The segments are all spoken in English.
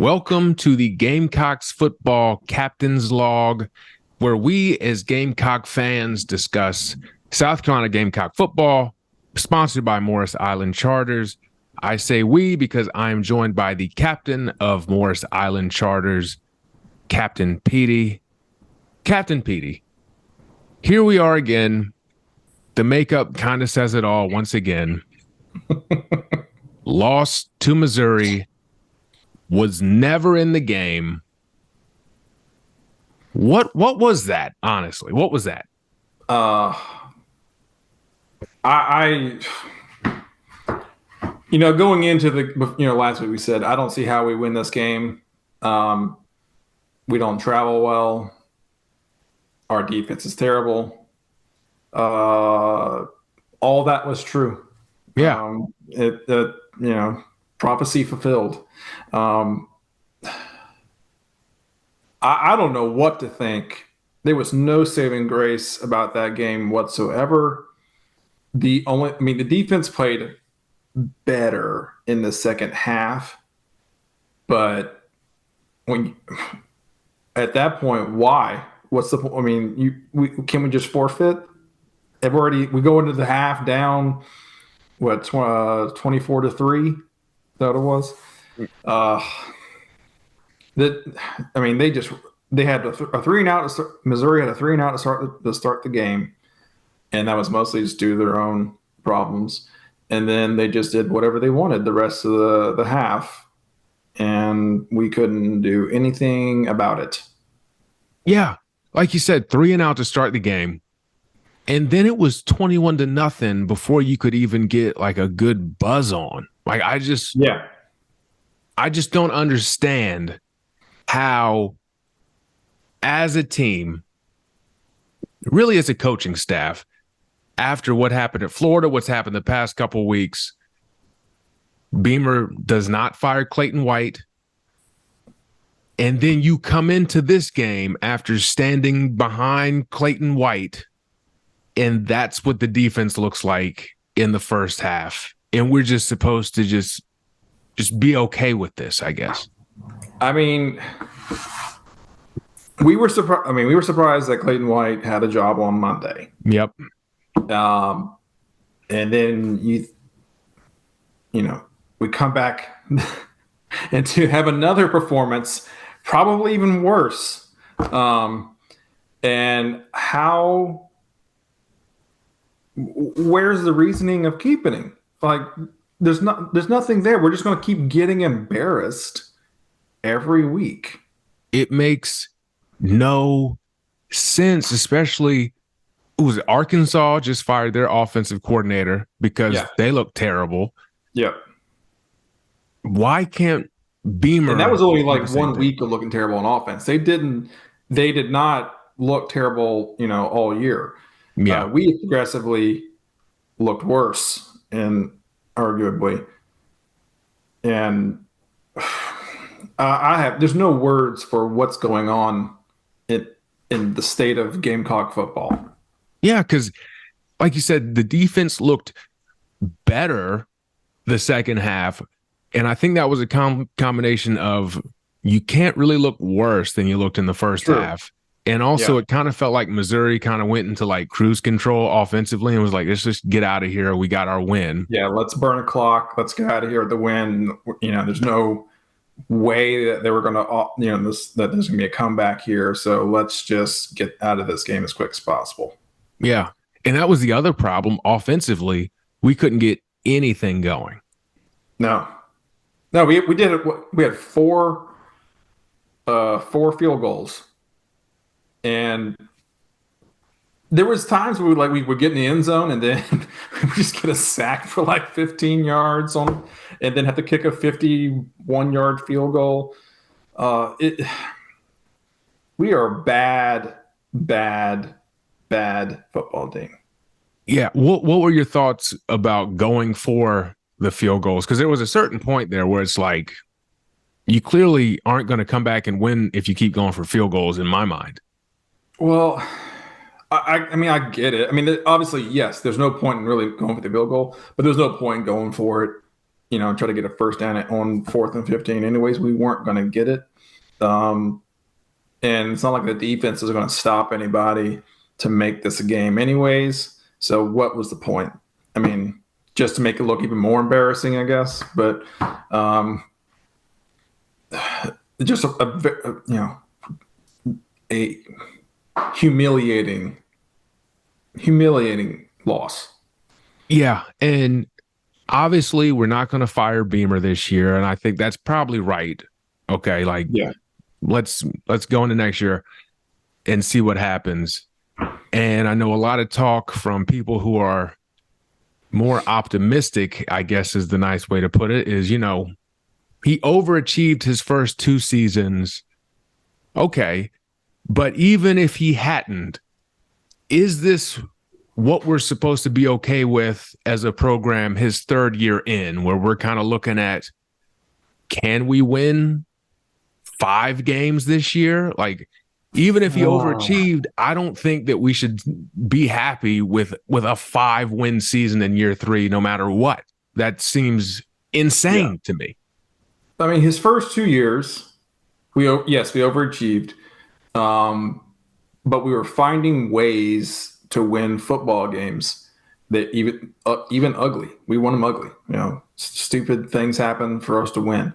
Welcome to the Gamecocks football captain's log, where we as Gamecock fans discuss South Carolina Gamecock football, sponsored by Morris Island Charters. I say we because I am joined by the captain of Morris Island Charters, Captain Petey. Captain Petey, here we are again. The makeup kind of says it all once again. Lost to Missouri. Was never in the game. What was that? Honestly, what was that? I going into the last week we said I don't see how we win this game. We don't travel well. Our defense is terrible. All that was true. Yeah. Prophecy fulfilled. I don't know what to think. There was no saving grace about that game whatsoever. The defense played better in the second half, but at that point, why? What's the point? I mean, can we just forfeit? We go into the half down, 24-3? Is that what it was? They had a 3-and-out. Missouri had a 3-and-out to start the game, and that was mostly just due to their own problems. And then they just did whatever they wanted the rest of the half, and we couldn't do anything about it. Yeah, like you said, 3-and-out to start the game, and then it was 21-0 before you could even get like a good buzz on. Like I just don't understand how, as a team, really as a coaching staff, after what happened at Florida, what's happened the past couple of weeks, Beamer does not fire Clayton White. And then you come into this game after standing behind Clayton White, and that's what the defense looks like in the first half. And we're just supposed to just be okay with this, I guess. I mean, we were surprised. We were surprised that Clayton White had a job on Monday. Yep. And then we come back and to have another performance, probably even worse. And where's the reasoning of keeping him? Like, there's nothing there. We're just going to keep getting embarrassed every week. It makes no sense, especially Arkansas just fired their offensive coordinator because they look terrible. Yeah. Why can't Beamer? And that was only like 1 week of looking terrible on offense. They did not look terrible, all year. Yeah. We progressively looked worse, and arguably. And there's no words for what's going on in the state of Gamecock football. Yeah, because like you said, the defense looked better the second half. And I think that was a combination of you can't really look worse than you looked in the first half. And also it kind of felt like Missouri kind of went into like cruise control offensively and was like, let's just get out of here. We got our win. Yeah, let's burn a clock. Let's get out of here with the win. There's no way that they were going to, that there's going to be a comeback here. So let's just get out of this game as quick as possible. Yeah. And that was the other problem. Offensively, we couldn't get anything going. No, we did it. We had four field goals. And there was times where we would get in the end zone and then we just get a sack for like 15 yards and then have to kick a 51-yard field goal. We are bad football team. Yeah. What were your thoughts about going for the field goals? Because there was a certain point there where it's like you clearly aren't going to come back and win if you keep going for field goals, in my mind. Well, I get it. Obviously, yes, there's no point in really going for the field goal, but there's no point in going for it try to get a first down on 4th and 15. Anyways, we weren't going to get it. And it's not like the defense is going to stop anybody to make this a game anyways. So what was the point? I mean, just to make it look even more embarrassing, I guess. But just a humiliating loss. Yeah, and obviously we're not going to fire Beamer this year, and I think that's probably right. Okay, like let's go into next year and see what happens. And I know a lot of talk from people who are more optimistic, I guess is the nice way to put it, is, he overachieved his first 2 seasons. Okay, but even if he hadn't, is this what we're supposed to be okay with as a program his 3rd year in, where we're kind of looking at, can we win 5 games this year? Like, even if he overachieved, I don't think that we should be happy with a 5-win season in year 3, no matter what. That seems insane to me. I mean, his first 2 years, we overachieved, but we were finding ways to win football games that even ugly. We won them ugly. Stupid things happen for us to win.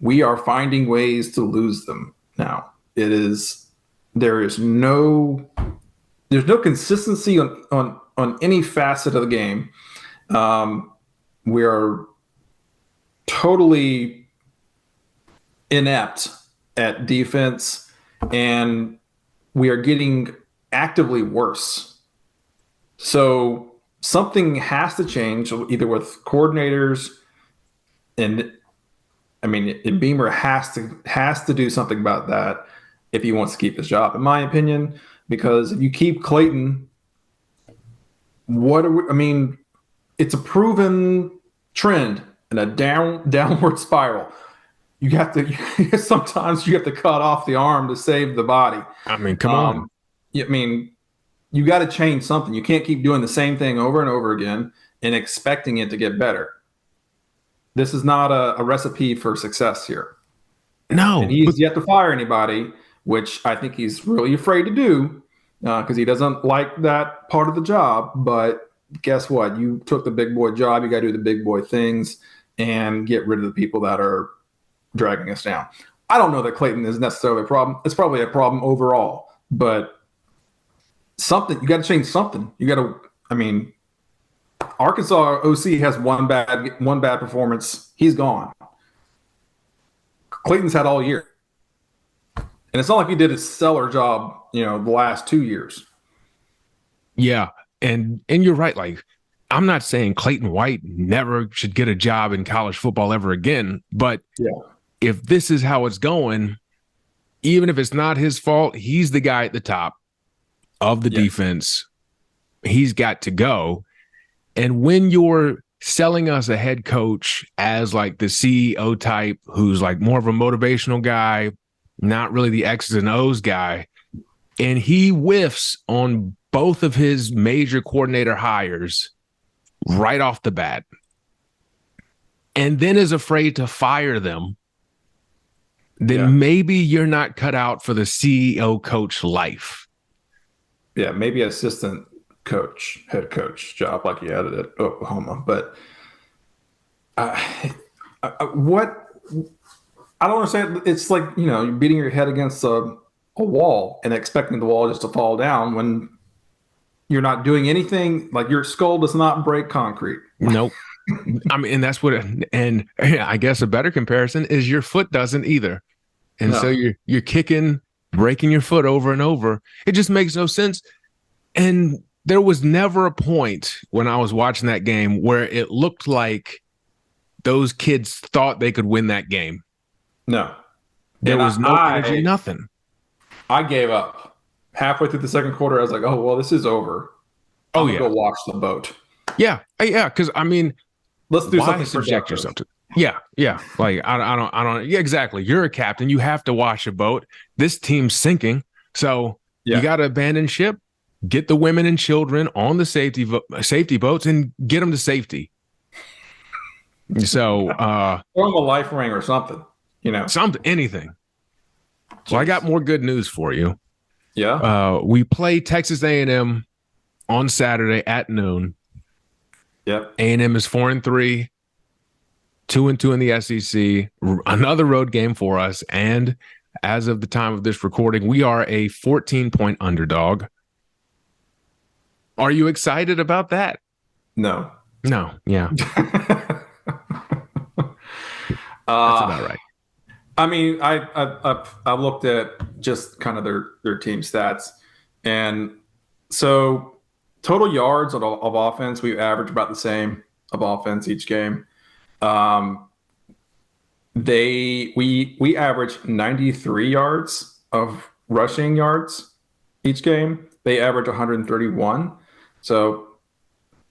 We are finding ways to lose them now. There's no consistency on any facet of the game. We are totally inept at defense, and we are getting actively worse. So something has to change, either with coordinators, and I mean, Beamer has to do something about that if he wants to keep his job, in my opinion. Because if you keep Clayton, it's a proven trend in a downward spiral. Sometimes you have to cut off the arm to save the body. I mean, come on. You got to change something. You can't keep doing the same thing over and over again and expecting it to get better. This is not a recipe for success here. No. And he's yet to fire anybody, which I think he's really afraid to do because he doesn't like that part of the job. But guess what? You took the big boy job. You got to do the big boy things and get rid of the people that are dragging us down. I don't know that Clayton is necessarily a problem. It's probably a problem overall, but you got to change something. Arkansas OC has one bad performance. He's gone. Clayton's had all year. And it's not like he did a stellar job, the last 2 years. Yeah. And you're right. Like, I'm not saying Clayton White never should get a job in college football ever again, but if this is how it's going, even if it's not his fault, he's the guy at the top of the defense. He's got to go. And when you're selling us a head coach as like the CEO type, who's like more of a motivational guy, not really the X's and O's guy, and he whiffs on both of his major coordinator hires right off the bat, and then is afraid to fire them, then maybe you're not cut out for the CEO coach life. Yeah, maybe assistant coach, head coach job like he had it at Oklahoma. But what I don't understand, it's like, you're beating your head against a wall and expecting the wall just to fall down when you're not doing anything. Like, your skull does not break concrete. Nope. I mean, and that's and I guess a better comparison is your foot doesn't either. And so you're kicking, breaking your foot over and over. It just makes no sense. And there was never a point when I was watching that game where it looked like those kids thought they could win that game. No. There was no energy, nothing. I gave up. Halfway through the second quarter, I was like, oh, well, this is over. I'm gonna go watch the boat. Yeah. Because, I mean, let's do something. Subject yourself to. Yeah. Like, I don't. Yeah, exactly. You're a captain. You have to watch a boat. This team's sinking, so you got to abandon ship. Get the women and children on the safety boats and get them to safety. So Throw him a life ring or something, anything. Jeez. Well, I got more good news for you. Yeah. We play Texas A&M on Saturday at noon. Yep. A&M is 4-3, 2-2 in the SEC. Another road game for us. And as of the time of this recording, we are a 14-point underdog. Are you excited about that? No. No. Yeah. That's about right. I mean, I looked at just kind of their team stats, and so total yards of offense, we average about the same of offense each game. We average 93 yards of rushing yards each game. They average 131, so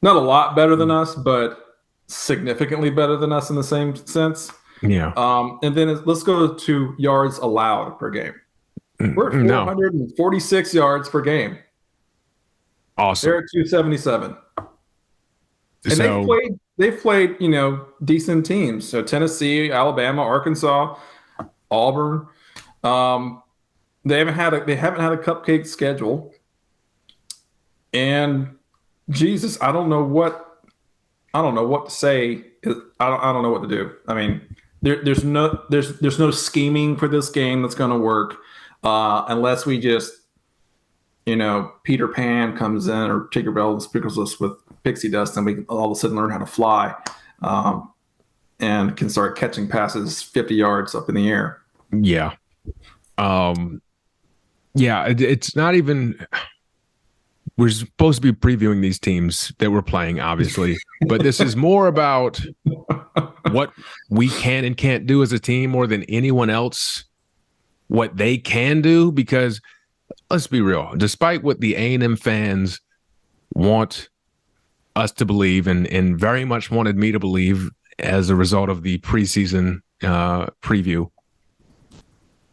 not a lot better than us, but significantly better than us in the same sense. Yeah. And then let's go to yards allowed per game. We're at 446 yards per game. Awesome. They're at 277. And they've played, decent teams. So Tennessee, Alabama, Arkansas, Auburn. They haven't had a cupcake schedule. And Jesus, I don't know what to say. I don't know what to do. I mean, there's no scheming for this game that's going to work unless we just, Peter Pan comes in or Tinkerbell and sprinkles us with pixie dust, and we can all of a sudden learn how to fly and can start catching passes 50 yards up in the air. Yeah. It's not even. We're supposed to be previewing these teams that we're playing, obviously, but this is more about what we can and can't do as a team more than anyone else, what they can do, because let's be real, despite what the A&M fans want us to believe and very much wanted me to believe as a result of the preseason preview,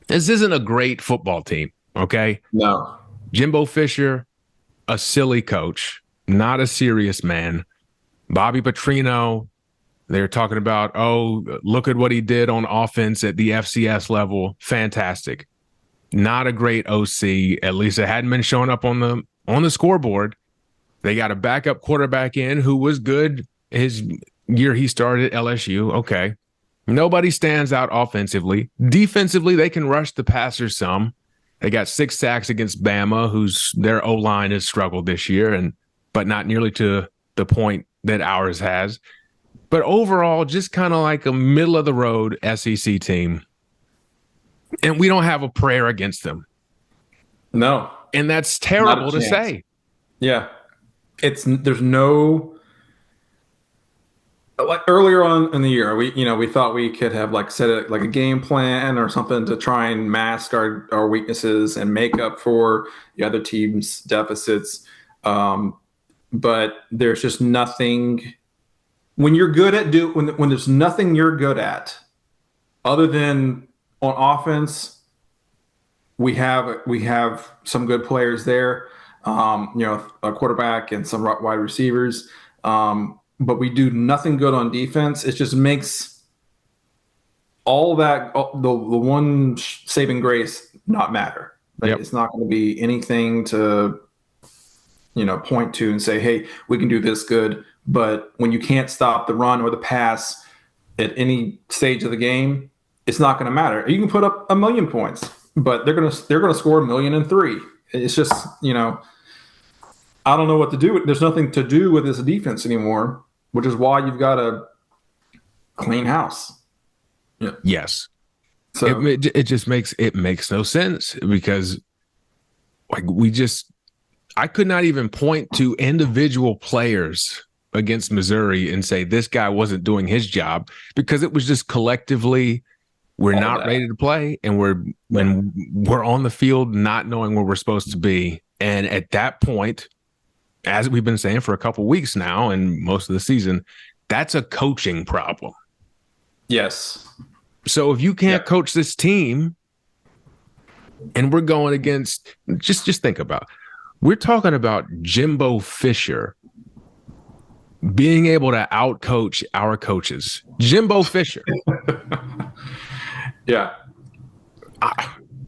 this isn't a great football team, okay? No. Jimbo Fisher, a silly coach, not a serious man. Bobby Petrino, they're talking about, look at what he did on offense at the FCS level. Fantastic. Not a great OC. At least it hadn't been showing up on the scoreboard. They got a backup quarterback in who was good his year he started at LSU. Okay. Nobody stands out offensively. Defensively, they can rush the passer some. They got 6 sacks against Bama, whose their O-line has struggled this year, but not nearly to the point that ours has. But overall, just kind of like a middle-of-the-road SEC team. And we don't have a prayer against them. No. And that's terrible to say. Yeah. There's no, like earlier on in the year, we thought we could have set a game plan or something to try and mask our weaknesses and make up for the other team's deficits. But there's just nothing when you're good at when there's nothing you're good at other than on offense. We have some good players there. A quarterback and some wide receivers. But we do nothing good on defense. It just makes all that, the one saving grace, not matter. It's not going to be anything to, point to and say, hey, we can do this good. But when you can't stop the run or the pass at any stage of the game, it's not going to matter. You can put up 1,000,000 points, but they're going to score 1,000,003. It's just, I don't know what to do. There's nothing to do with this defense anymore, which is why you've got a clean house. Yeah. Yes. So it makes no sense because I could not even point to individual players against Missouri and say this guy wasn't doing his job, because it was just collectively we're not ready to play and we're on the field not knowing where we're supposed to be. And at that point, as we've been saying for a couple weeks now and most of the season, that's a coaching problem. Yes. So if you can't coach this team and we're going against, just think about, we're talking about Jimbo Fisher, being able to outcoach our coaches. Jimbo Fisher. Yeah.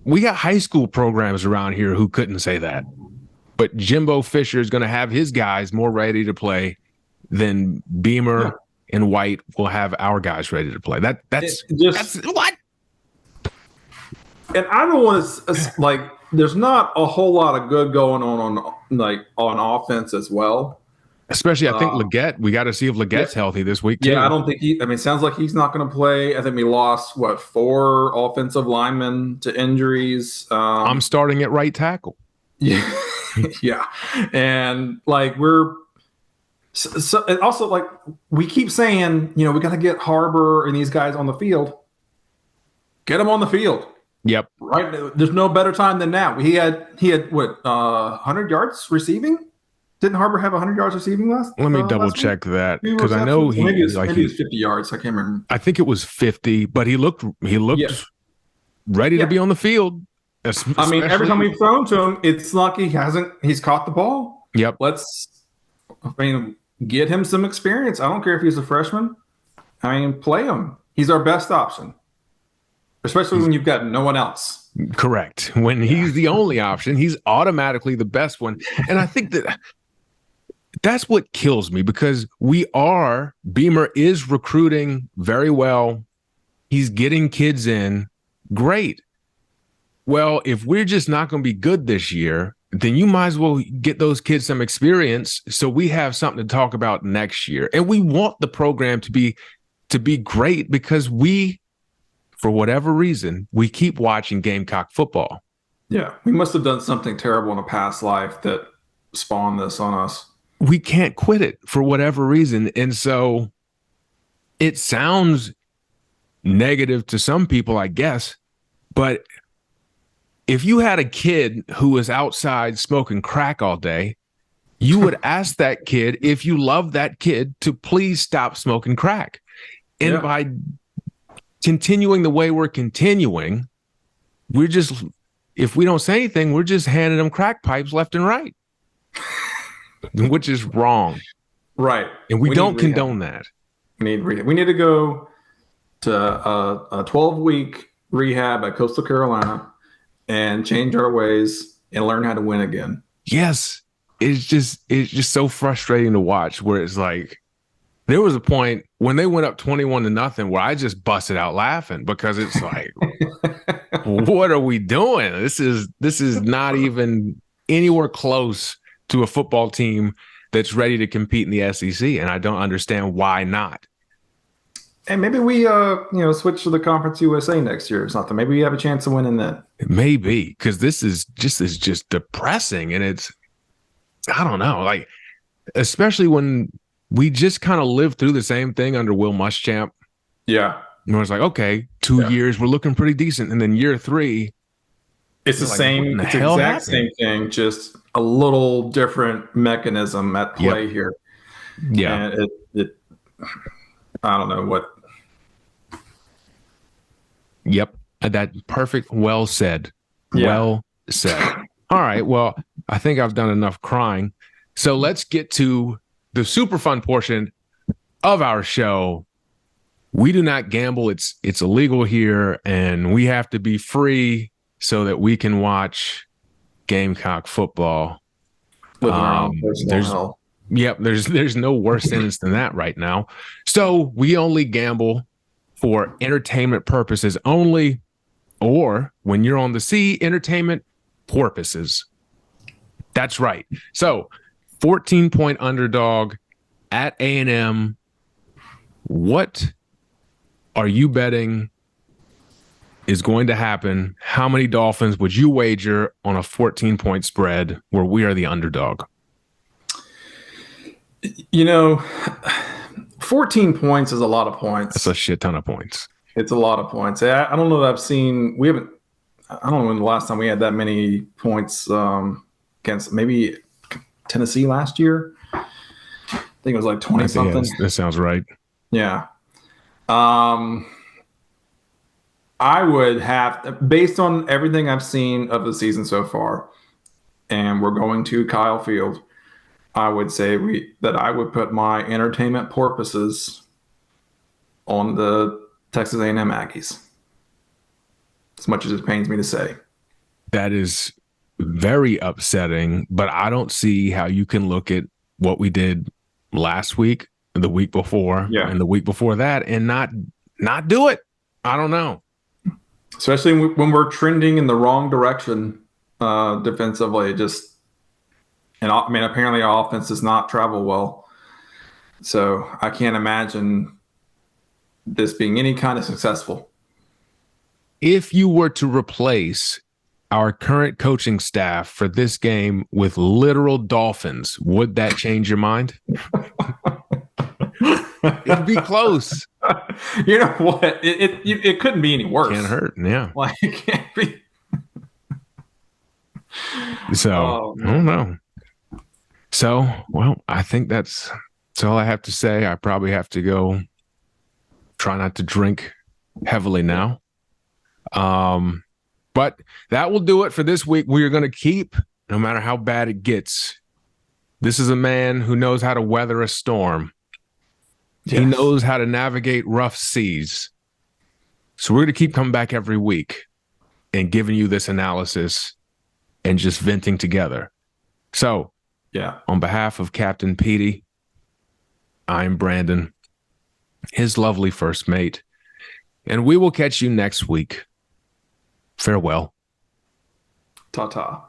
We got high school programs around here who couldn't say that. But Jimbo Fisher is going to have his guys more ready to play than Beamer and White will have our guys ready to play. That's what? And I don't want to, like, there's not a whole lot of good going on offense as well. Especially, I think Leggett. We got to see if Leggett's healthy this week too. Yeah, I don't think it sounds like he's not going to play. I think we lost 4 offensive linemen to injuries. I'm starting at right tackle. Yeah, yeah, and like we're so and also like we keep saying, we got to get Harbor and these guys on the field. Get them on the field. Yep. Right. There's no better time than now. He had what 100 yards receiving. Didn't Harbor have 100 yards receiving last? Let me double check that because I know maybe it was 50 yards. I can't remember. I think it was 50, but he looked ready to be on the field. I mean, every time we've thrown to him, it's like he's caught the ball. Yep. Get him some experience. I don't care if he's a freshman. Play him. He's our best option, especially when you've got no one else. Correct. When he's the only option, he's automatically the best one. And I think that's what kills me because Beamer is recruiting very well. He's getting kids in. Great. Well, if we're just not going to be good this year, then you might as well get those kids some experience so we have something to talk about next year. And we want the program to be great because for whatever reason, we keep watching Gamecock football. Yeah, we must have done something terrible in a past life that spawned this on us. We can't quit it for whatever reason. And so it sounds negative to some people, I guess, but if you had a kid who was outside smoking crack all day, you would ask that kid, if you love that kid, to please stop smoking crack. And by continuing the way we're continuing, if we don't say anything, we're just handing them crack pipes left and right, which is wrong. Right. And we don't condone that. We need to go to a 12-week rehab at Coastal Carolina and change our ways and learn how to win again. Yes. It's just so frustrating to watch where it's like, there was a point when they went up 21-0 where I just busted out laughing because it's like, what are we doing? This is not even anywhere close to a football team that's ready to compete in the SEC. And I don't understand why not. And maybe we, switch to the Conference USA next year or something. Maybe we have a chance of winning that. Maybe, because this is just depressing. And I don't know, like, especially when we just kind of lived through the same thing under Will Muschamp. Yeah. And it's like, okay, 2 years, we're looking pretty decent. And then year 3, it's the exact same thing, just a little different mechanism at play here. Yeah. And it I don't know what. Yep. That perfect. Well said. Yeah. Well said. All right. Well, I think I've done enough crying. So let's get to the super fun portion of our show. We do not gamble. It's illegal here, and we have to be free so that we can watch Gamecock football. With our own personal health. Yep, there's no worse sentence than that right now. So we only gamble for entertainment purposes only, or when you're on the sea, entertainment porpoises. That's right. So 14-point underdog at A&M. What are you betting is going to happen? How many Dolphins would you wager on a 14-point spread where we are the underdog? 14 points is a lot of points. That's a shit ton of points. It's a lot of points. I don't know that I've seen. I don't know when the last time we had that many points against maybe Tennessee last year. I think it was like 20 something. That sounds right. Yeah. I would have, based on everything I've seen of the season so far, and we're going to Kyle Field. I would say that I would put my entertainment porpoises on the Texas A&M Aggies. As much as it pains me to say. That is very upsetting, but I don't see how you can look at what we did last week, the week before, and the week before that and not do it. I don't know. Especially when we're trending in the wrong direction defensively. I mean, apparently our offense does not travel well. So I can't imagine this being any kind of successful. If you were to replace our current coaching staff for this game with literal dolphins, would that change your mind? It'd be close. You know what? It couldn't be any worse. Can't hurt. Yeah. Like it can't be. So I don't know. So, well, I think that's all I have to say. I probably have to go try not to drink heavily now. But that will do it for this week. We are going to keep, no matter how bad it gets. This is a man who knows how to weather a storm. Yes. He knows how to navigate rough seas. So we're going to keep coming back every week and giving you this analysis and just venting together. So, on behalf of Captain Petey, I'm Brandon, his lovely first mate, and we will catch you next week. Farewell. Ta-ta.